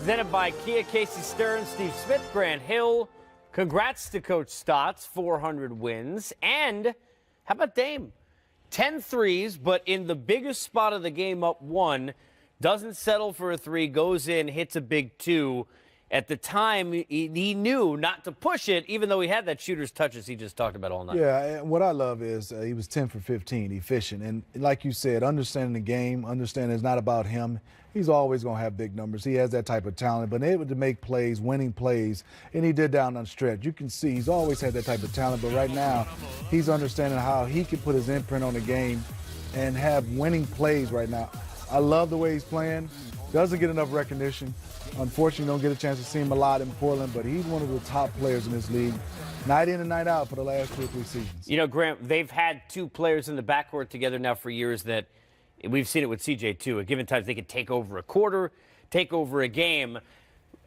presented by Kia. Casey Stern, Steve Smith, Grant Hill. Congrats to Coach Stotts, 400 wins. And how about Dame? 10 threes, but in the biggest spot of the game, up one, doesn't settle for a three, goes in, hits a big two. At the time, he knew not to push it, even though he had that shooter's touches he just talked about all night. Yeah, and what I love is he was 10 for 15, efficient. And like you said, understanding the game, understanding it's not about him. He's always going to have big numbers. He has that type of talent, but able to make plays, winning plays, and he did down on stretch. You can see he's always had that type of talent, but right now he's understanding how he can put his imprint on the game and have winning plays right now. I love the way he's playing. Doesn't get enough recognition. Unfortunately, don't get a chance to see him a lot in Portland, but he's one of the top players in this league, night in and night out for the last 2 or 3 seasons. You know, Grant, they've had two players in the backcourt together now for years that we've seen it with CJ too. At given times, they could take over a quarter, take over a game.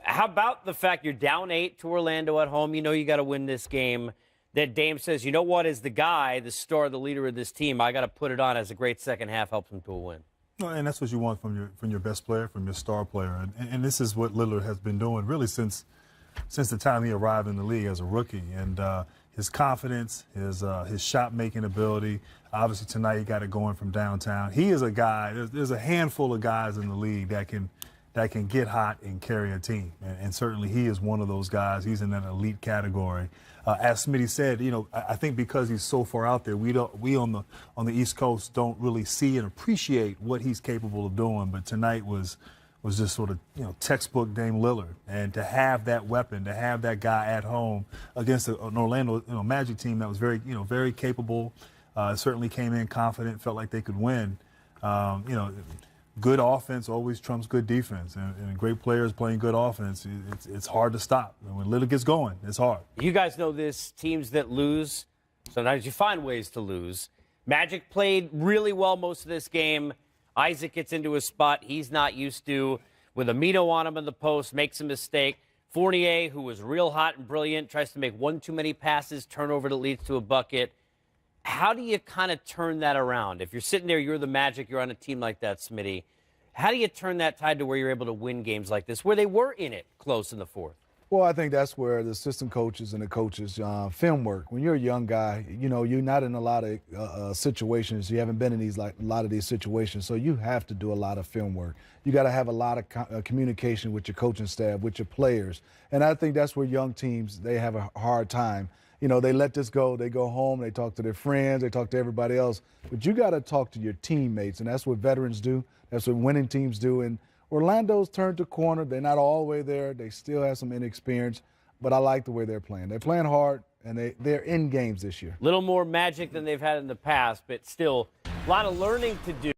How about the fact you're down 8 to Orlando at home? You know you got to win this game. That Dame says, you know what, as the guy, the star, the leader of this team, I got to put it on as a great second half helps him to a win. And that's what you want from your best player, from your star player. And this is what Lillard has been doing really since the time he arrived in the league as a rookie. And his confidence, his shot-making ability. Obviously, tonight he got it going from downtown. He is a guy, there's a handful of guys in the league that can get hot and carry a team. And certainly he is one of those guys. He's in that elite category. As Smitty said, you know, I think because he's so far out there, we on the East Coast don't really see and appreciate what he's capable of doing. But tonight was just sort of, you know, textbook Dame Lillard, and to have that weapon, to have that guy at home against an Orlando, you know, Magic team that was very capable. Certainly came in confident, felt like they could win. You know, good offense always trumps good defense, and great players playing good offense, it's hard to stop. And when Lillard gets going, it's hard. You guys know this, teams that lose, sometimes you find ways to lose. Magic played really well most of this game. Isaac gets into a spot he's not used to with Amino on him in the post, makes a mistake. Fournier, who was real hot and brilliant, tries to make one too many passes, turnover that leads to a bucket. How do you kind of turn that around? If you're sitting there, you're the Magic, you're on a team like that, Smitty. How do you turn that tide to where you're able to win games like this, where they were in it close in the fourth? Well, I think that's where the assistant coaches and the coaches film work. When you're a young guy, you know, you're not in a lot of situations. You haven't been in a lot of these situations, so you have to do a lot of film work. You got to have a lot of communication with your coaching staff, with your players, and I think that's where young teams, they have a hard time. You know, they let this go. They go home. They talk to their friends. They talk to everybody else. But you got to talk to your teammates, and that's what veterans do. That's what winning teams do. And Orlando's turned the corner. They're not all the way there. They still have some inexperience, but I like the way they're playing. They're playing hard, and they're in games this year. Little more Magic than they've had in the past, but still a lot of learning to do.